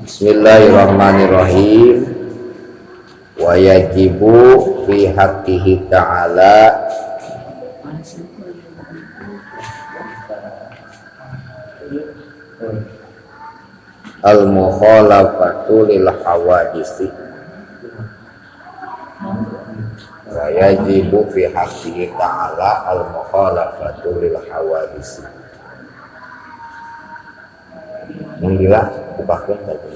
Bismillahirrahmanirrahim. Wa yajibu fi haqqihi ta'ala al-mukhalafatu lil hawadisi. Wa yajibu fi haqqihi ta'ala al-mukhalafatu lil hawadisi. Mungkilah bukakan tadi.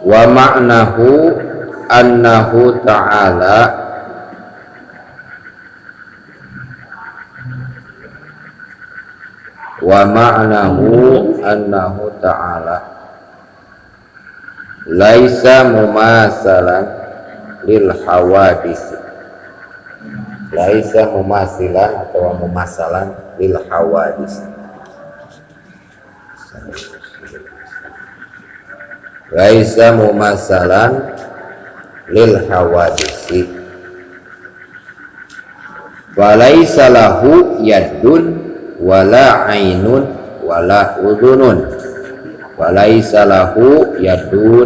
Wa ma'nahu annahu ta'ala laisa mumasalan lil hawadis. Laisa mumasilan atau mumasalan lil hawadis. Laisa mumasalan lil hawadisi. Walaisa lahu yadun wala ainun wala udhunun. Walaisa lahu yadun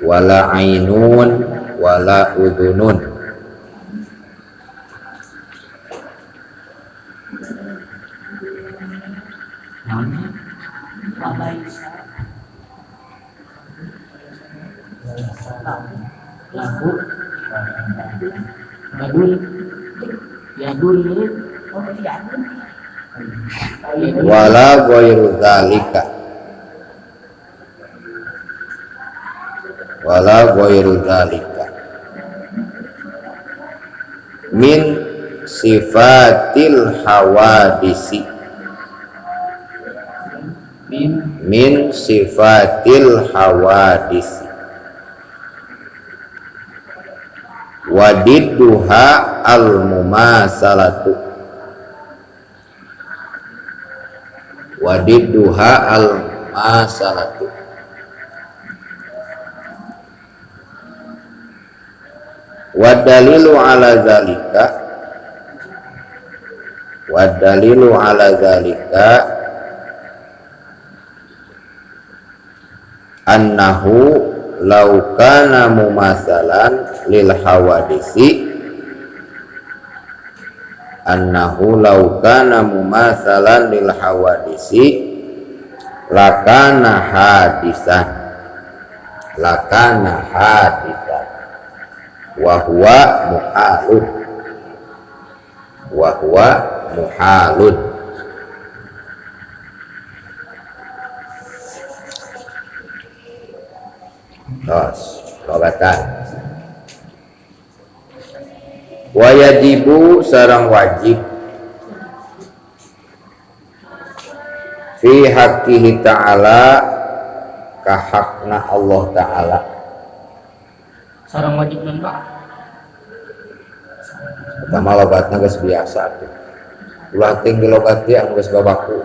wala ainun wala udhunun. Wala ghairu dzalika. Wala ghairu dzalika min sifatil hawadisi. Min sifatil hawadisi. Wadidduha al-mumasalatu. Wadidduha al-mumasalatu. Wadalilu ala zalika. Wadalilu ala zalika annahu law kana mumasalan lil hawadisi. Annahu law kana mumasalan lil hawadisi lakana hadisan. Lakana hadisan wa huwa muhalun. Wa huwa muhalun. Terus logatan. Wa yajibu sareng wajib fi haqqihi ta'ala ka hakna Allah ta'ala. Sareng wajib non Pak. Pertama logatna geus biasa tuh. Ulah tinggi logat dia anu geus babaku.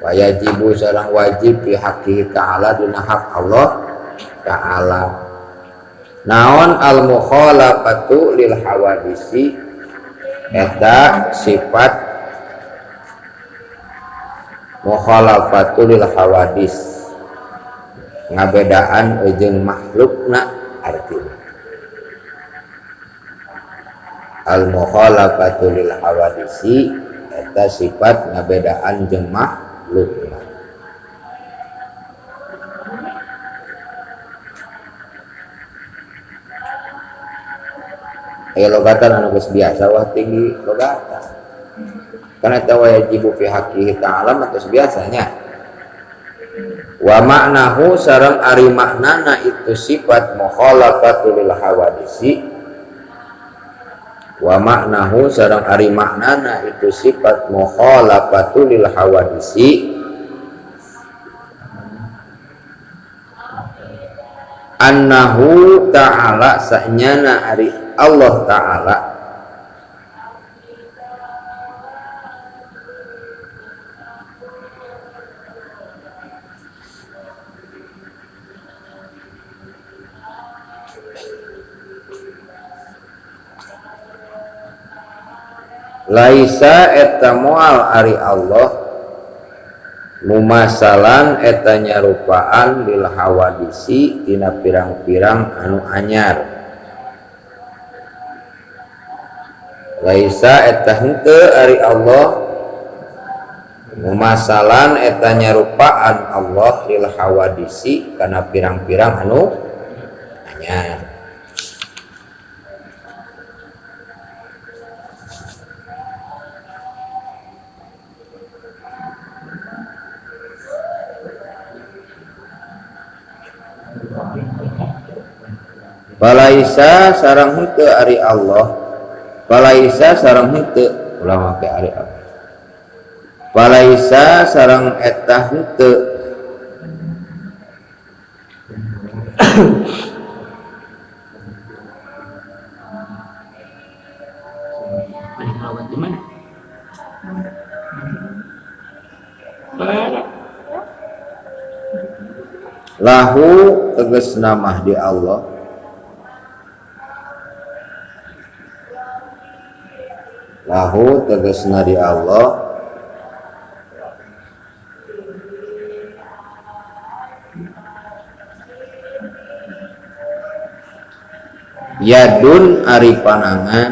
Wa yajibu sareng wajib fi haqqihi ta'ala dina hak Allah ta'ala. Naon al mukhalafatu lil hawadisi eta sifat mukhalafatu lil hawadis ngabedaan jeung makhlukna artinya. Al mukhalafatu lil hawadisi eta sifat ngabedaan jeung makhlukna. Logatan anu geus biasa wah tinggi logatan. Karena tawa yajibu fi haqqihi ta'ala matos biasanya. Wa ma'nahu sareng ari maknana itu sifat mukhalafatu lil hawadisi. Wa ma'nahu sareng ari maknana itu sifat mukhalafatu lil hawadisi annahu ta'ala sa'nyana ari Allah ta'ala laisa eta moal ari Allah mumasalan eta nyarupaan lil hawadisi tina pirang-pirang anu anyar. Laisa eta henteu ari Allah mumasalan eta nyarupaan Allah lil hawadisi kana pirang-pirang anu anyar. Balaisa sareng henteu ari Allah, balaisa sareng henteu ulah make ari Allah. Balaisa sareng eta henteu Balik lawan di mana? Mana? lahu tegas namah di Allah, lahu tegasna di Allah yadun ari panangan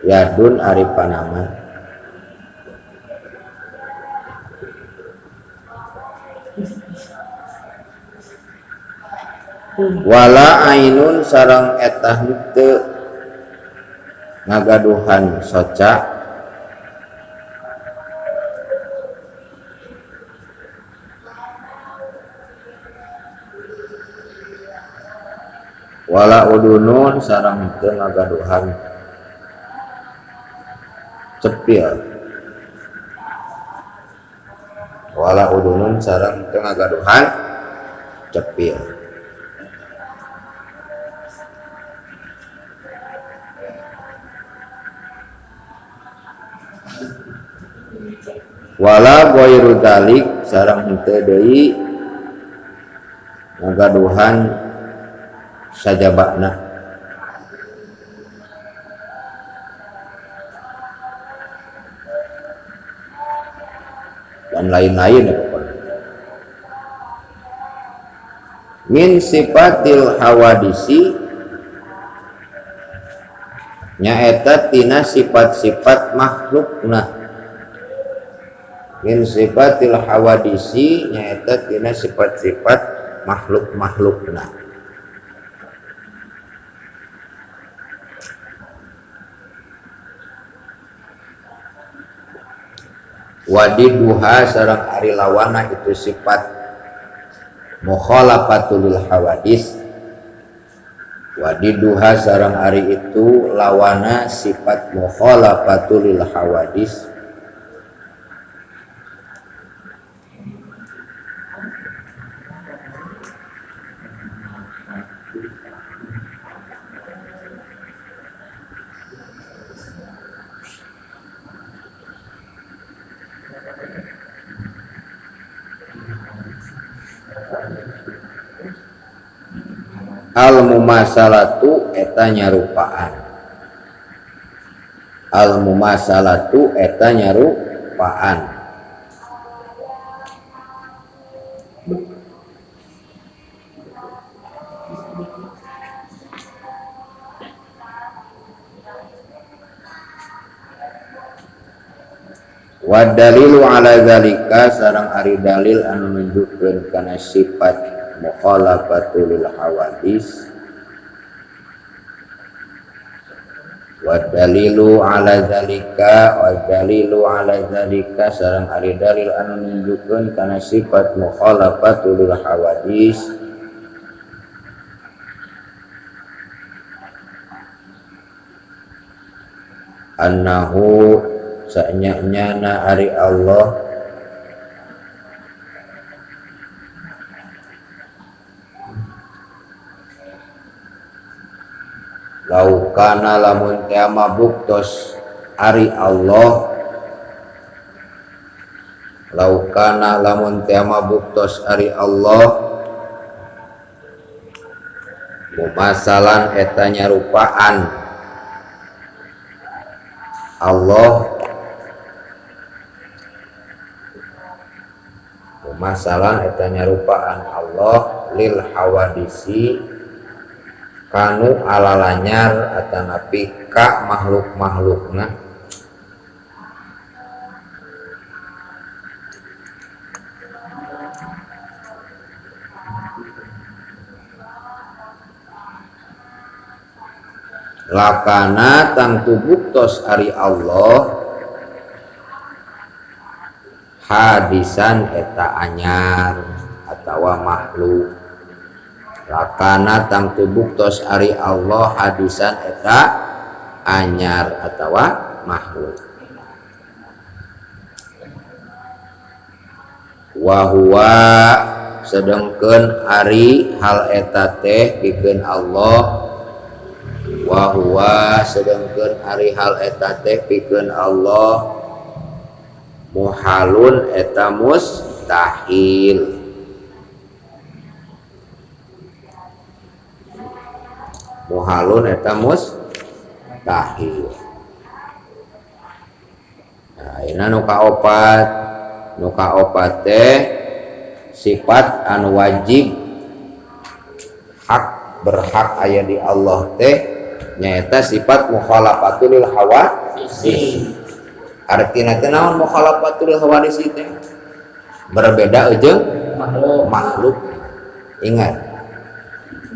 yadun ari panangan wala ainun sareng eta henteu ngagaduhan soca wala udunun sareng henteu ngagaduhan cepil wala udunun sareng henteu ngagaduhan cepil. Wala ghairu dzalik sareng henteu deui ngagaduhan sajabana dan lain-lain ya pokoknya. Min sifatil hawadisi nyaeta tina sifat-sifat makhlukna. Min sifatil hawadisi nyaeta tina sifat-sifat makhluk-makhlukna. Wadiduha sareng ari lawana itu sifat mukhalafatul hawadis. Wadiduha sareng ari itu lawana sifat mukhalafatul hawadis. Al mumasalatu eta nyarupaan. Al mumasalatu eta nyarupaan. Wa dalilu ala zalika sareng ari dalil anu nunjukkeun kana sifat mukhalafatul hawadis. Wa dalilu ala zalika wa dalilu ala zalika sareng ari dalil anu nunjukkeun kana sifat mukhalafatul hawadis annahu sanyana ari Allah laukana lamun teu mabuktos ari Allah laukana lamun teu mabuktos ari Allah mumasalan eta nyarupaan Allah mumasalan eta nyarupaan Allah lil hawadisi kanu alalanyar atanapi ka makhluk-makhlukna lakana tangtu buktos ari Allah hadisan eta anyar atawa makhluk lakana tangtu buktos ari Allah hadisan eta anyar atawa makhluk wahwa sedengkeun ari hal eta teh pikeun Allah wahwa sedengkeun ari hal eta teh pikeun Allah muhalun eta mustahil muhalun eta mustahil. Nah ini nuka opat teh sifat anu wajib hak berhak aya di Allah teh nyaeta sifat mukhalafatul hawadits. Artina teh naon mukhalafatul hawadits teh? Berbeda jeung makhluk. Ingat,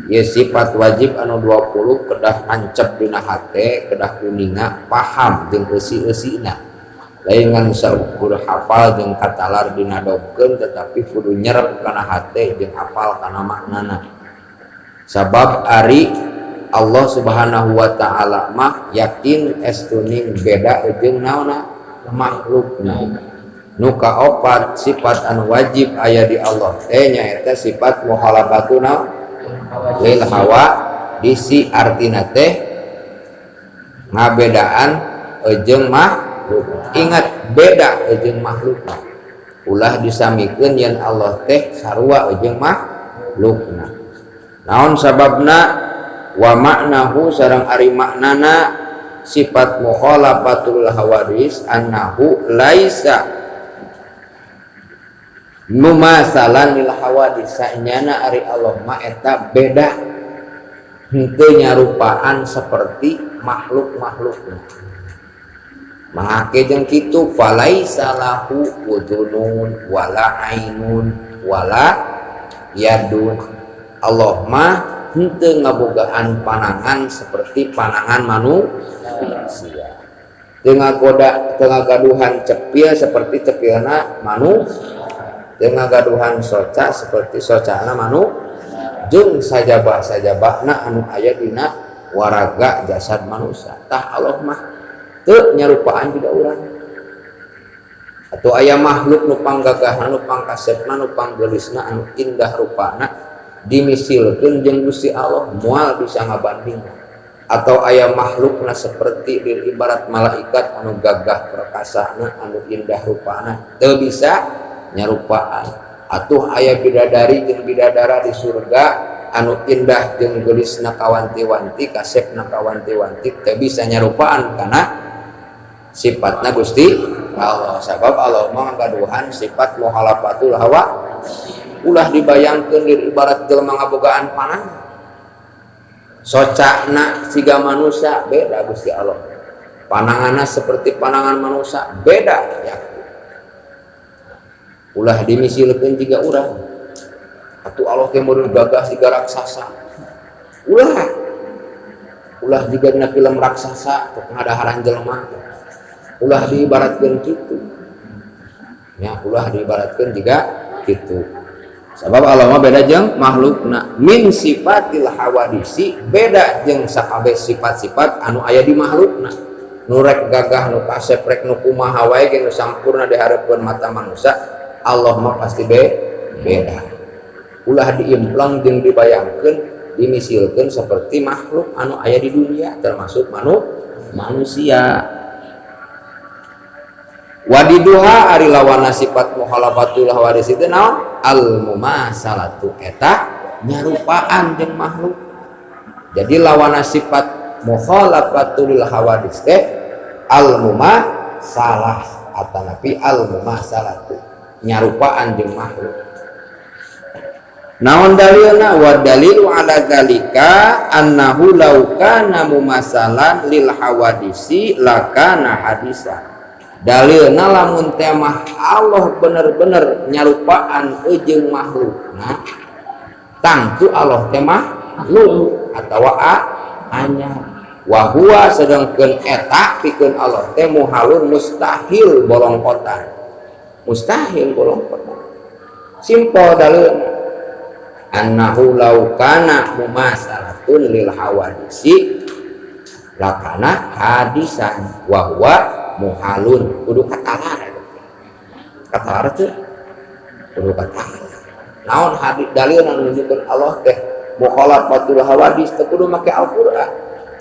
ieu sifat wajib anu 20 kedah ancep dina hate, kedah kuninga paham jeung eusi-eusina. Lain ngan saukur hafal jeung katalar dina dogkeun tetapi kudu nyerep kana hate jeung hafal kana maknana. Sabab ari Allah Subhanahu wa ta'ala mah yakin estuning beda jeung naonna makhlukna. Nu kaopat sifat anu wajib aya di Allah teh nyaeta sifat mukhalafatuna lil hawa disi artina teh ngabedaan jeung makhluk. Ingat beda jeung makhluk. Ulah disamikeun yen Allah teh sarua jeung makhlukna. Naon sababna? Wa maknahu sareng ari maknana sifat mukhalafatul hawadits annahu laisa mumasalan lil hawadits saenyana ari Allah ma eta beda henteu nyarupaan seperti makhluk-makhlukna mangake jeung kitu falaisa lahu udunun wala ainun wala yadun. Allah mah henteu ngabogaan panangan seperti panangan manusia. Teu ngagaduhan cepil seperti cepilna manusia. Teu ngagaduhan soca seperti socana manusia. Jeung sajabah-sajabahna anu aya dina waraga jasad manusia. Tah Allah mah teu nyarupaan juga urang. Atuh aya makhluk nu panggagahna nu pangkasepna nu panggeulisna anu indah rupana dimisilkeun jeung Gusti Allah moal bisa ngabanding atau aya makhlukna seperti ibarat malaikat anu gagah perkasana anu indah rupana teu bisa nyarupaan. Atuh aya bidadari jeung bidadara di surga anu indah jeung geulisna kawanti-wanti kasepna kawanti-wanti teu bisa nyarupaan karena sifatna Gusti Allah. Sabab Allah mah ngagaduhan sifat mukhalafatul hawa. Ulah dibayangkeun di ibarat jelema ngabogaan panangan. Socana siga manusia beda Gusti Allah. Pananganna seperti panangan manusia beda ya. Ulah dimisilkeun jiga urang. Atuh Allah teh meureun gagah siga raksasa. Ulah jiga dina film raksasa tok ngadaharan jelema. Ulah diibaratkeun kitu. Ya, ulah diibaratkeun jiga kitu. Sabab Allah mah beda jeung makhlukna. Min sifatil hawadisi beda jeung sakabeh sifat-sifat anu aya di makhlukna. Nu rek gagah nu kasep rek nu kumaha wae ge nu sampurna dihareupeun mata manusia, Allah mah pasti beda. Ulah diimplang jeung dibayangkeun, dimisilkeun seperti makhluk anu aya di dunia termasuk manusia. Wadiduha ari lawana sifat mukhalafatul hawadits itu naon? Al mumasalatu eta nyarupaan jeung makhluk. Jadi lawan sifat mukhalafatul hawadis teh al mumasalah atanapi al mumasalatu nyarupaan jeung makhluk. Naon dalilna? Wa dalilu ala zalika annahu law kana mumasalan lil hawadisi lakana hadisa. Dalilna lamun temah Allah bener-bener nyarupaan jeung makhlukna tangtu Allah temah lu atawa anya wa huwa sedengkeun eta pikeun Allah teh muhalun mustahil bolongkotan. Mustahil bolongkotan. Simpel dalilna. Annahu law kana mumasalatun lil hawadisi lakana hadisan wa huwa muhalun. Kudu katalar. Katalar teh kudu katalar. Naon hadis dalil anu nunjukkeun Allah teh mukhalafatul hawadis teh kudu make Al-Qur'an.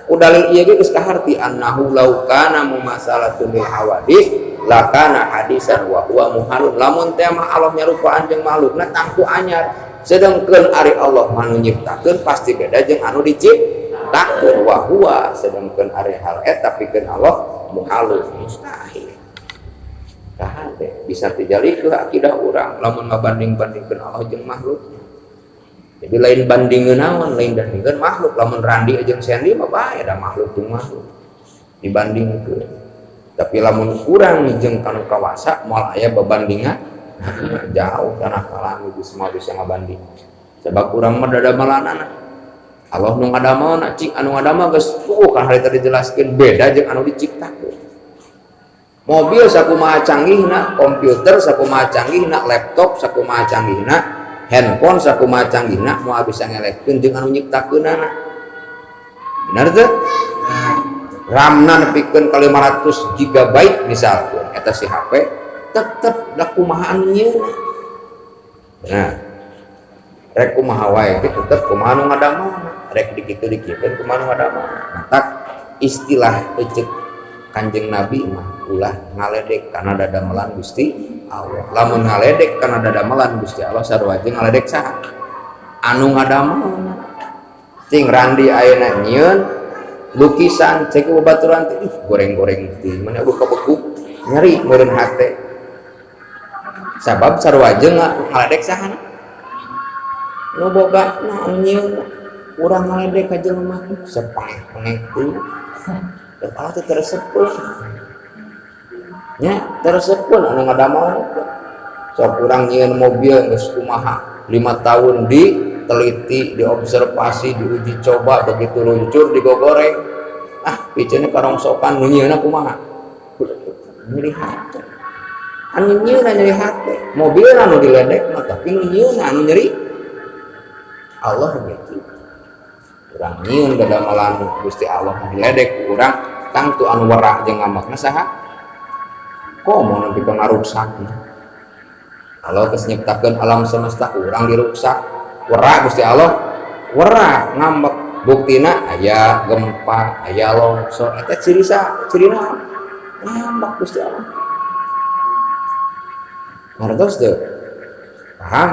Ku dalil ieu ge geus kaharti annahu law kana mumasalatun lil hawadis lakana hadisan wa huwa muhalun. Lamun teh mah Allah nyarupaan jeung makhlukna tangtu anyar. Sedangkeun ari Allah anu nyiptakeun pasti beda jeung anu diciptakeun. Wa huwa sedangkeun ari hal eta pikeun Allah muhalun mustahil. Kahade bisa terjadi ke akidah urang lamun ngabanding-bandingkeun Allah jeung makhluk. Jadi lain bandingeun naon, lain bandingkeun makhluk. Lamun Randi jeung Sandy mah bae da makhluk jeung makhluk dibandingkeun. Tapi lamun urang jeung kanu kawasa moal aya babandingan jauh tanah kalang itu semua bisa ngabanding. Sebab urang mah dadamelanana Allah nu ngadamelna cing anu ngadamel geus kan harita dijelaskeun beda jeung anu diciptakeun. Mobil sakumaha canggihna, komputer sakumaha canggihna, laptop sakumaha canggihna, handphone sakumaha canggihna moal bisa ngelehkeun jeung anu nyiptakeunana. Benar teh? RAM-na nepikeun ka 500 GB misalkan eta si HP tetep da kumaha anu nyieun. Nah, rek kumaha wae tetep kumaha nu ngadamelna, rek dikitu-dikikeun kumaha nu ngadamelna. Mata istilah eceuk Kanjeng Nabi mah ulah ngaledek kana dadamelan Gusti Allah. Lamun ngaledek kana dadamelan Gusti Allah sarua jeung ngaledek saha? Anu ngadamelna. Ting Randi ayeuna nyieun lukisan cek babaturan teh goreng-goreng teh mana udah kebeku nyari meureun hate. Sabab sarua jeung ngaledek saha? Nu boga naon nyieun urang ngaledek ka jelema sepengek teh. Kepala teh tersepul. Nya tersepul anu ngadamel. Sok urang nyieun mobil geus kumaha 5 tahun diteliti, diobservasi, diuji coba begitu luncur digogoreng. Piceuna karongsokan nu nyieunna kumaha? Nyeri hate. Anu nyieunna nyeri hate. Mobil anu diledek mah tapi nu nyieunna anu nyeri Allah gitu. Urang nyieun dadamelan Gusti Allah diledek urang tangtu anu werah jeung ngambakna saha? Komo nanti pengaruksak. Allah geus nyiptakeun alam semesta urang diruksak. Werah Gusti Allah, werah ngambek. Buktina aya gempa, aya longsor, eta ciri naon? Ngambak Gusti Allah. Ngartos teu? Paham?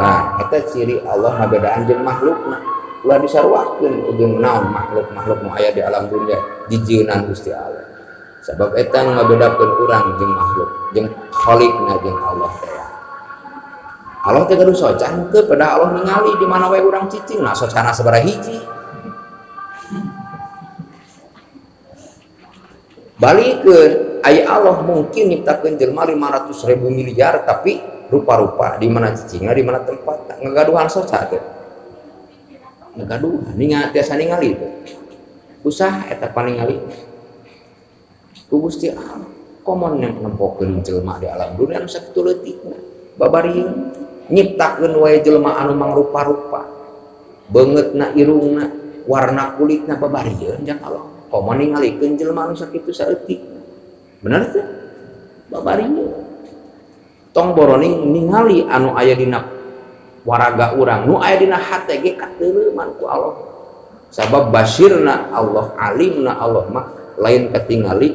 Nah, eta ciri Allah ngabedaan jeung makhlukna. Ulah disaruakeun jeung naon makhluk-makhluk nu aya di alam dunia dijieunnan Gusti Allah. Sebab eta ngabedakeun urang jeung makhluk, jeung Khaliqna jeung Allah teh. Allah teh kudu socan teu pada Allah ningali di mana wae urang cicing nah socana sabaraha hiji. Balikeun aya Allah mungkin nyiptakeun jelema 500.000 miliar tapi rupa-rupa di mana cicingna di mana tempatna ngagaduhan soca teh. Ngagaduhan ningal tiasa ningali teh. Usaha eta paningali. Ku Gusti Allah komo nempokeun jelema di alam dunia anu sakitu leutikna. Babarieu nyiptakeun wae jelema anu mangrupa-rupa. Beungeutna irungna, warna kulitna babarieun jang Allah. Komo ningalikeun jelema anu sakitu saeutikna. Bener teh? Babarieun. Tong boroning ningali anu aya dina waraga urang, nu aya dina hate ge kateureman ku Allah. Sabab basirna Allah, alimna Allah mah lain katingali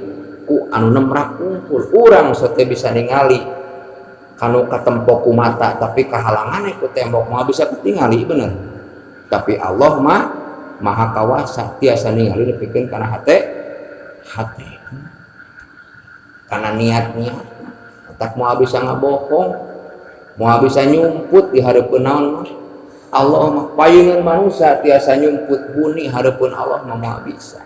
ku anu nemrak unggul. Urang sote bisa ningali kanu katempo ku mata tapi kahalangan ku tembok mah bisa ketingali bener. Tapi Allah mah maha kawasa tiasa ningali nepikeun kana hate karena niatnya tak mau bisa ngabohong mau bisa nyumput di hareupeun naon mah Allah mah payungan manusia tiasa nyumput buni hareupeun Allah mah moal bisa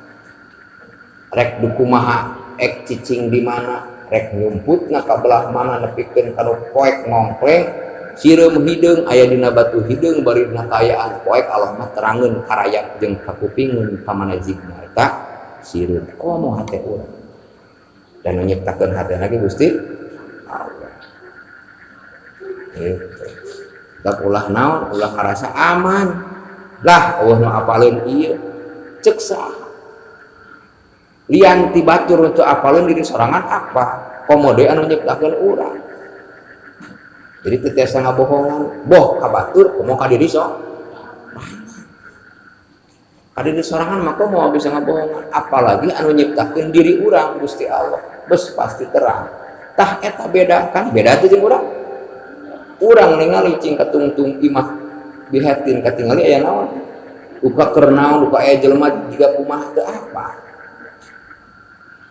rek dukumaha ek cicing di mana rek nyumputna ka belah mana nepikeun kana poek ngongkleng sireum hideung aya dina batu hideung bari dina kaayaan poek Allah mah terangeun karayak jeung kakupingeun ka manajigna eta sireum komo hate urang dan menyiptakan hati lagi Gusti Allah gitu. Tak ulah naon ulah ngerasa aman lah Allah mah apaleun ieu cek saha lian ti batur untuk apaleun diri sorangan apa komode anu nyiptakeun urang jadi teu tiasa ngabohongan boh ka batur komo ka diri ka diri sorangan maka mau bisa ngabohongan apalagi anu nyiptakeun diri urang Gusti Allah bes pasti terang tah eta beda kan beda teh jeung urang ningali cing katungtung imah bihatin katingali aya naon duka keur naon duka aya jelema jiga kumaha teu apa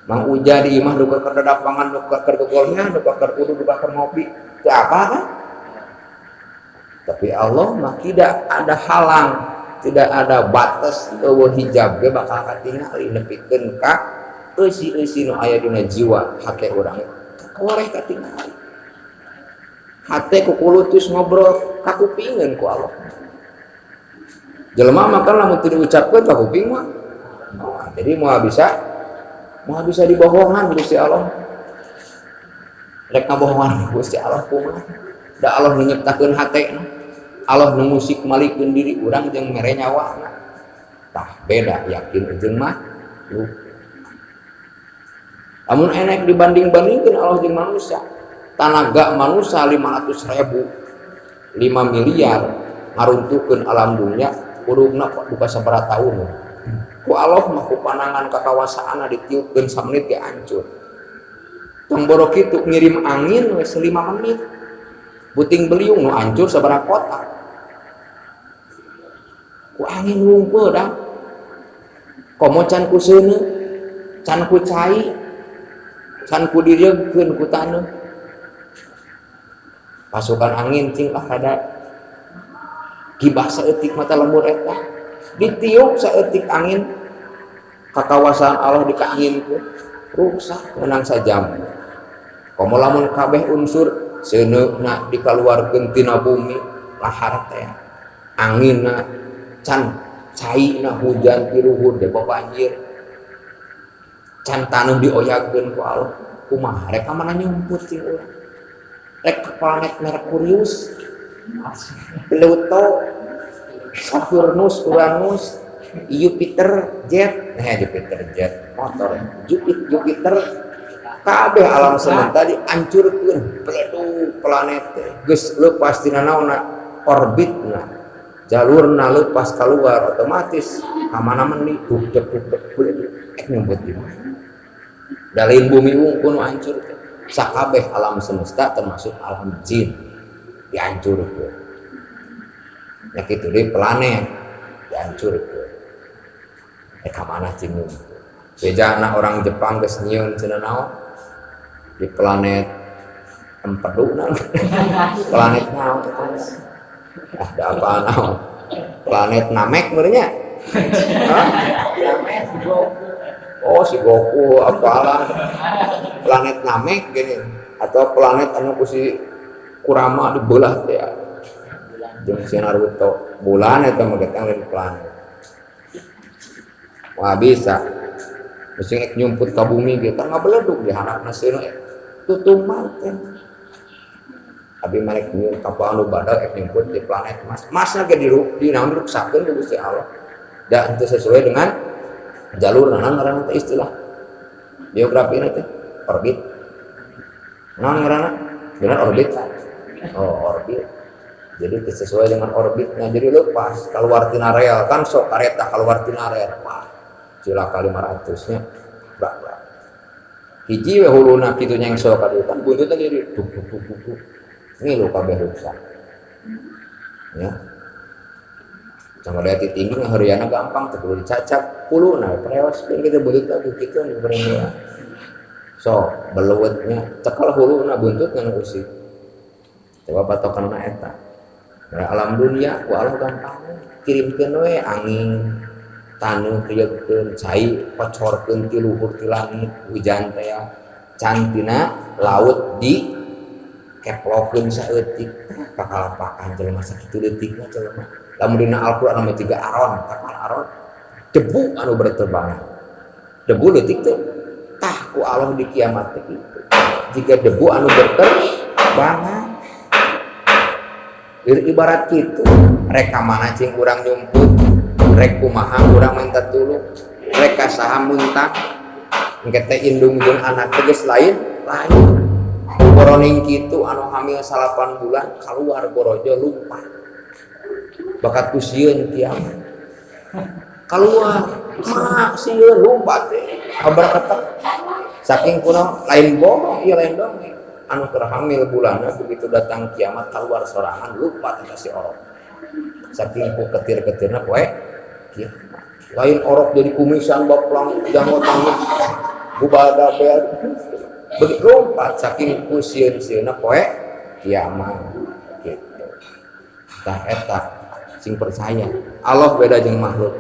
Mang Uja di imah duka keur dadapangan duka keur gegolnya duka keur kudu duka keur ngopi teu apa kan tapi Allah mah tidak ada halang tidak ada batas eueuh hijab ge bakal katingali nepikeun ka eusi-eusi nu aya dina jiwa hate urang kawareh katingali hate ku kulutus ngobrol kakupingeun ku Allah jelema mah kan lamun teu diucapkeun kakuping mah jadi moal bisa dibohongan Gusti Allah rek ngabohongan Gusti Allah kumaha da Allah nu nyiptakeun hatena Allah nu musik malikeun diri urang jeung mere nyawana tah beda yakin jeung mah lu amun enek dibanding-bandingkeun Allah jeung manusia tanaga manusia 500.000 5 miliar ngaruntukeun alam dunia urugna buka sabaraha taun ku Allah mah ku panangan kakawasaanna ditiupkeun samenit ge hancur tong boro kitu ngirim angin we 5 menit puting beliung nu hancur sabaraha kota ku angin hungkul dah komo can ku seuneu can ku cai can ku direugkeun ku taneuh pasukan angin cing ada gibah saeutik mata lembur eta ditiup saeutik angin kakawasaan Allah dikaanginku rusak menang sajam komo lamun kabeh unsur seuneukna dikaluarkeun tina bumi lahar teh anginna can caina hujan tiluhur deh banjir can taneuh dioyagkeun ku Allah kumaha rek mana nyumput cing urang rek ke planet Merkurius Pluto Saturnus Uranus Jupiter jet Jupiter jet motor Jupiter kabeh alam semesta tadi hancurkeun peledu planet geus leupas tina naonna orbitna jalurna leupas keluar otomatis ka mana-mana nih duk nyumput di mana dalin bumi unggul hancur sakabeh alam semesta termasuk alam jin dihancurkeun ya kitu deui planet dihancurkeun ka mana cing bejana orang Jepang geus nyieun cenah naon di planet empedu naon planet naon ada apa naon planet Namek beurnya oh si Goku apalah planet Namek gini atau planet anu ku si Kurama dibelah teh jeung si Naruto bulan eta mah getang lain planet wah bisa mesti nyumput ka bumi ge kan ngabeledug di harapna seueur tutung manteng abi marek nyieun kapal anu badag nyumput di planet Mars ge di naon diruksakeun ku Gusti Allah da henteu sesuai dengan jalur naon ngaranna teh istilah geografi teh orbit naon ngaranna bener orbit oh orbit jadi sesuai dengan orbitnya jadi lepas keluar tina rel kan sok kareta keluar tina rel wah cilaka 500 nya brak hiji we huluna kitu nyengso ka dieu kan buntutna jadi duk ngilu kabeh rusak ya sama lihat tinggi ngahariana gampang teu kudu dicacak puluna perewas pun kita butuh lagi kitu nu berendoa so beleuweutnya cekel huluna buntutna nu usik coba patokanna eta alam dunia ku Allah gampang kirimkeun we angin taneuh rieugkeun cai pacorkeun ti luhur ti langit hujan teh cantina laut di keplokeun saeutik kakalapakan jelema sakitu leutikna jelema lamun dina Al-Qur'an anu 3 aron kapal aron debu anu berterbangan debu leutik teh tah ku Allah di kiamat teh kitu jika debu anu berterbangan ibarat kitu rek ka mana cing urang nyumput rek kumaha urang minta tulung rek ka saha muntah engke teh indung jeung anak teh geus lain boroning kitu anu hamil 8 bulan kaluar borojo lupa bakat ku sieun kiamat kaluar mak sieun lupa teh kabar kata saking kunaon lain bohong ieu lain dongeng anu terhamil bulanna begitu datang kiamat keluar sorangan lupa teh si orok saking ku ketir-ketirna poe kiamat lain orok jadi kumisan baplang jangotangna bubaga bel begitu lompat saking ku sieun-sieunna poe kiamat gitu tah eta sing percaya Allah beda jeung makhluk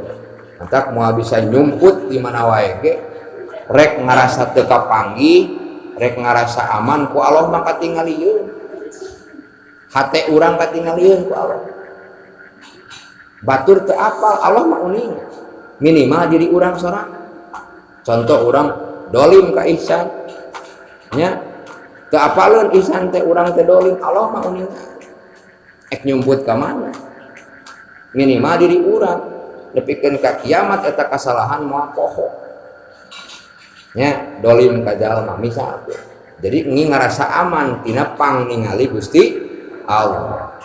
maka moal bisa nyumput di mana wae ge rek ngarasa teu kapanggih rek ngarasa aman ku Allah mah katingalieun hate urang katingalieun ku Allah batur teu apal Allah mah uning minimal diri urang sorang contoh urang dolim ka ihsan nya teu apaleun ihsan teh urang teh dolim Allah mah uning ek nyumput ka mana minimal diri urang nepikeun ka kiamat eta kasalahan moal poho nya dolim ka jalma misal jadi ngi ngarasa aman tina pang ningali Gusti Allah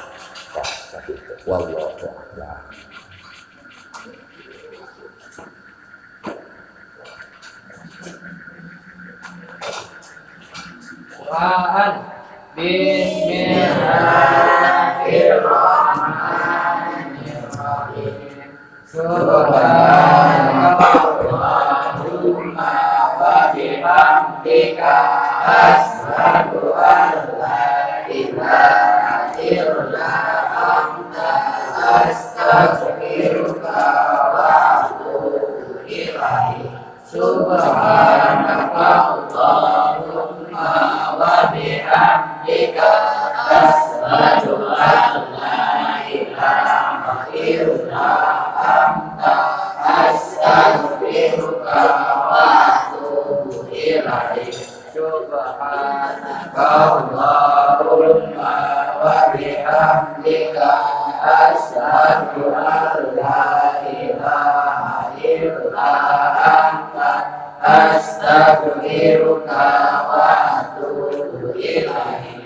sakitu wallahu a'lam Quran Bismillahirrahmanirrahim Subhanallahumma wa bihamdika asyhadu an la ilaha illa anta astaghfiruka wa atubu ilaik subhanaka Allahumma wa bihamdika asyhadu an la ilaha illa anta astaghfiruka wa atubu ilaik subhanaka Allahumma wa bihamdika asyhadu an la ilaha illa anta astaghfiruka wa atubu ilaik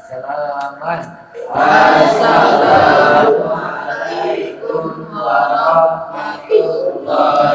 salaman wassalamualaikum warahmatullahi